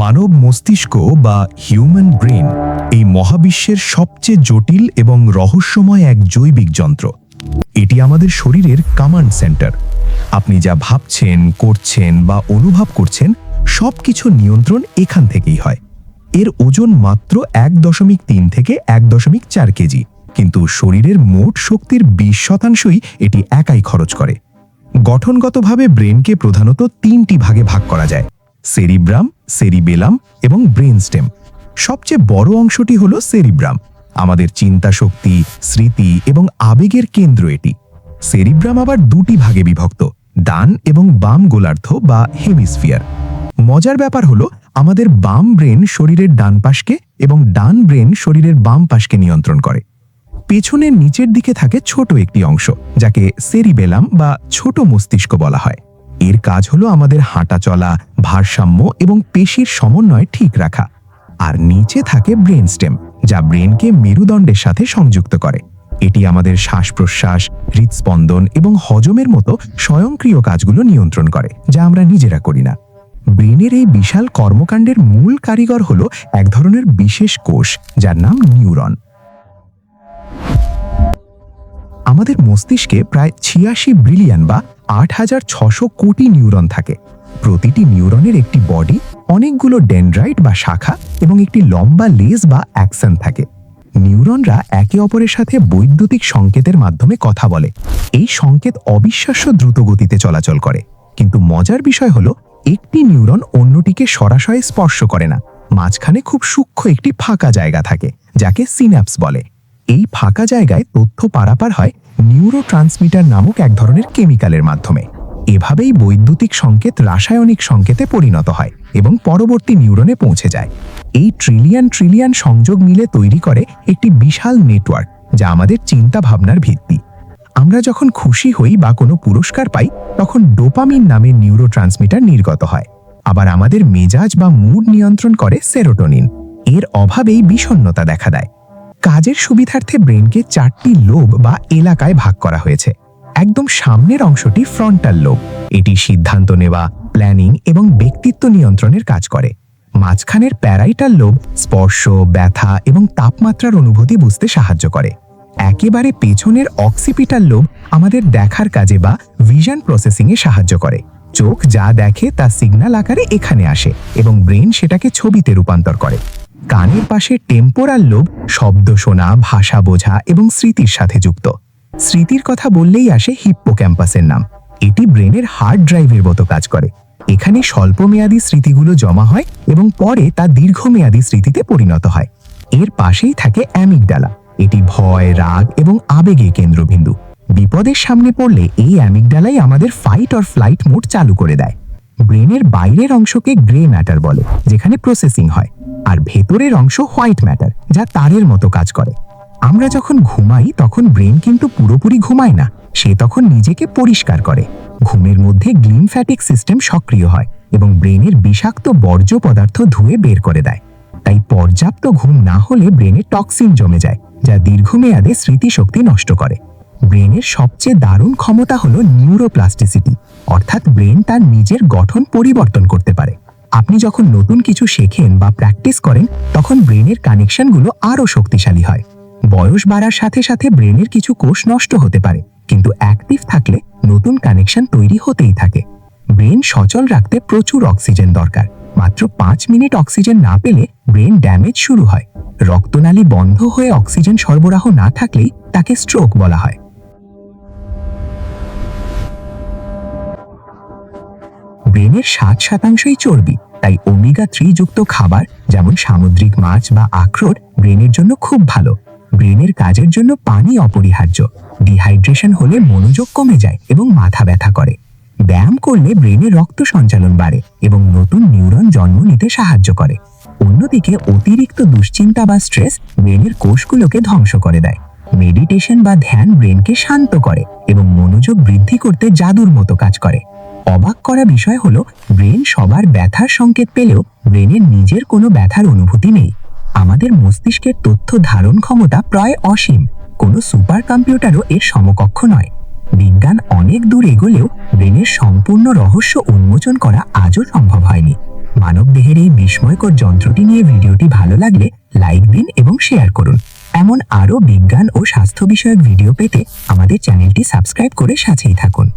মানব মস্তিষ্ক বা human brain এই মহাবিশ্বের সবচেয়ে জটিল এবং রহস্যময় এক জৈবিক যন্ত্র। এটি আমাদের শরীরের কমান্ড সেন্টার। আপনি যা ভাবছেন, করছেন বা অনুভব করছেন সবকিছু নিয়ন্ত্রণ এখান থেকেই হয়। এর ওজন মাত্র 1.3 থেকে 1.4 কেজি, কিন্তু শরীরের মোট শক্তির 20% এটি একাই খরচ করে। গঠনগতভাবে ব্রেনকে প্রধানত 3টি ভাগে ভাগ করা যায়: সেরিব্রাম, সেরিবেলাম এবং ব্রেন স্টেম। সবচেয়ে বড় অংশটি হলো সেরিব্রাম, আমাদের চিন্তা শক্তি, স্মৃতি এবং আবেগের কেন্দ্র এটি। সেরিব্রাম আবার 2টি ভাগে বিভক্ত: ডান এবং বাম গোলার্ধ বা হেমিস্ফিয়ার। মজার ব্যাপার হলো আমাদের বাম ব্রেন শরীরের ডান পাশকে এবং ডান ব্রেন শরীরের বাম পাশকে নিয়ন্ত্রণ করে। পেছনের নিচের দিকে থাকে ছোট একটি অংশ, যাকে সেরিবেলাম বা ছোট মস্তিষ্ক বলা হয়। এর কাজ হলো আমাদের হাঁটা চলা, ভারসাম্য এবং পেশির সমন্বয় ঠিক রাখা। আর নিচে থাকে ব্রেন স্টেম, যা ব্রেনকে মেরুদণ্ডের সাথে সংযুক্ত করে। এটি আমাদের শ্বাস প্রশ্বাস, হৃদস্পন্দন এবং হজমের মতো স্বয়ংক্রিয় কাজগুলো নিয়ন্ত্রণ করে, যা আমরা নিজেরা করি না। ব্রেনের এই বিশাল কর্মকাণ্ডের মূল কারিগর হলো এক ধরনের বিশেষ কোষ, যার নাম নিউরন। আমাদের মস্তিষ্কে প্রায় 86 বিলিয়ন বা 8600 কোটি নিউরন থাকে। প্রতিটি নিউরনের একটি বডি, অনেকগুলো ডেনড্রাইট বা শাখা এবং একটি লম্বা লেজ বা অ্যাক্সন থাকে। নিউরনরা একে অপরের সাথে বৈদ্যুতিক সংকেতের মাধ্যমে কথা বলে। এই সংকেত অবিশ্বাস্য দ্রুত গতিতে চলাচল করে, কিন্তু মজার বিষয় হলো একটি নিউরন অন্যটিকে সরাসরি স্পর্শ করে না। মাঝখানে খুব সূক্ষ্ম একটি ফাঁকা জায়গা থাকে, যাকে সিন্যাপস বলে। এই ফাঁকা জায়গায় তথ্য পারাপার হয় নিউরোট্রান্সমিটার নামক এক ধরনের কেমিক্যালের মাধ্যমে। এভাবেই বৈদ্যুতিক সংকেত রাসায়নিক সংকেতে পরিণত হয় এবং পরবর্তী নিউরনে পৌঁছে যায়। এই ট্রিলিয়ন সংযোগ মিলে তৈরি করে একটি বিশাল নেটওয়ার্ক, যা আমাদের চিন্তা ভাবনার ভিত্তি। আমরা যখন খুশি হই বা কোনো পুরস্কার পাই, তখন ডোপামিন নামের নিউরোট্রান্সমিটার নির্গত হয়। আবার আমাদের মেজাজ বা মুড নিয়ন্ত্রণ করে সেরোটোনিন। এর অভাবেই বিষণ্ণতা দেখা দেয়। কাজের সুবিধার্থে ব্রেনকে 4টি লোব বা এলাকায় ভাগ করা হয়েছে। একদম সামনের অংশটি ফ্রন্টাল লোব। এটি সিদ্ধান্ত নেওয়া, প্ল্যানিং এবং ব্যক্তিত্ব নিয়ন্ত্রণের কাজ করে। মাঝখানের প্যারাইটাল লোব স্পর্শ, ব্যথা এবং তাপমাত্রার অনুভূতি বুঝতে সাহায্য করে। একেবারে পেছনের অক্সিপিটাল লোব আমাদের দেখার কাজে বা ভিশন প্রসেসিংয়ে সাহায্য করে। চোখ যা দেখে তা সিগন্যাল আকারে এখানে আসে এবং ব্রেন সেটাকে ছবিতে রূপান্তর করে। কানের পাশে টেম্পোরাল লোব শব্দ শোনা, ভাষা বোঝা এবং স্মৃতির সাথে যুক্ত। স্মৃতির কথা বললেই আসে হিপ্পোক্যাম্পাসের নাম। এটি ব্রেনের হার্ড ড্রাইভের মতো কাজ করে। এখানে স্বল্পমেয়াদী স্মৃতিগুলো জমা হয় এবং পরে তা দীর্ঘমেয়াদী স্মৃতিতে পরিণত হয়। এর পাশেই থাকে অ্যামিগডালা। এটি ভয়, রাগ এবং আবেগের কেন্দ্রবিন্দু। বিপদের সামনে পড়লে এই অ্যামিগডালাই আমাদের ফাইট অর ফ্লাইট মোড চালু করে দেয়। ব্রেনের বাইরের অংশকে গ্রে ম্যাটার বলে, যেখানে প্রসেসিং হয়, আর ভেতরের অংশ হোয়াইট ম্যাটার, যা তারের মতো কাজ করে। আমরা যখন ঘুমাই তখন ব্রেন কিন্তু পুরোপুরি ঘুমায় না, সে তখন নিজেকে পরিষ্কার করে। ঘুমের মধ্যে গ্লিমফ্যাটিক সিস্টেম সক্রিয় হয় এবং ব্রেনের বিষাক্ত বর্জ্য পদার্থ ধুয়ে বের করে দেয়। তাই পর্যাপ্ত ঘুম না হলে ব্রেনে টক্সিন জমে যায়, যা দীর্ঘমেয়াদে স্মৃতিশক্তি নষ্ট করে। ব্রেনের সবচেয়ে দারুণ ক্ষমতা হলো নিউরোপ্লাস্টিসিটি, অর্থাৎ ব্রেন তার নিজের গঠন পরিবর্তন করতে পারে। আপনি যখন নতুন কিছু শেখেন বা প্র্যাকটিস করেন, তখন ব্রেনের কানেকশনগুলো আরও শক্তিশালী হয়। বয়স বাড়ার সাথে সাথে ব্রেনের কিছু কোষ নষ্ট হতে পারে, কিন্তু অ্যাক্টিভ থাকলে নতুন কানেকশন তৈরি হতেই থাকে। ব্রেন সচল রাখতে প্রচুর অক্সিজেন দরকার। মাত্র 5 মিনিট অক্সিজেন না পেলে ব্রেন ড্যামেজ শুরু হয়। রক্তনালী বন্ধ হয়ে অক্সিজেন সরবরাহ না থাকলেই তাকে স্ট্রোক বলা হয়। ব্রেনের 7% চর্বি, তাই ওমেগা 3 যুক্ত খাবার যেমন সামুদ্রিক মাছ বা আখরোট ব্রেনের জন্য খুব ভালো। ব্রেনের কাজের জন্য পানি অপরিহার্য। ডিহাইড্রেশন হলে মনোযোগ কমে যায় এবং মাথা ব্যথা করে। ব্যায়াম করলে ব্রেনে রক্ত সঞ্চালন বাড়ে এবং নতুন নিউরন জন্ম নিতে সাহায্য করে। অন্যদিকে অতিরিক্ত দুশ্চিন্তা বা স্ট্রেস ব্রেনের কোষগুলোকে ধ্বংস করে দেয়। মেডিটেশন বা ধ্যান ব্রেনকে শান্ত করে এবং মনোযোগ বৃদ্ধি করতে জাদুর মতো কাজ করে। অবাক করা বিষয় হলো, ব্রেন সবার ব্যথার সংকেত পেলেও ব্রেনের নিজের কোনো ব্যথার অনুভূতি নেই। আমাদের মস্তিষ্কের তথ্য ধারণ ক্ষমতা প্রায় অসীম। কোনো সুপার কম্পিউটারও এর সমকক্ষ নয়। বিজ্ঞান অনেক দূর এগোলেও ব্রেনের সম্পূর্ণ রহস্য উন্মোচন করা আজও সম্ভব হয়নি। মানবদেহের এই বিস্ময়কর যন্ত্রটি নিয়ে ভিডিওটি ভালো লাগলে লাইক দিন এবং শেয়ার করুন। এমন আরও বিজ্ঞান ও স্বাস্থ্য বিষয়ক ভিডিও পেতে আমাদের চ্যানেলটি সাবস্ক্রাইব করে সাথেই থাকুন।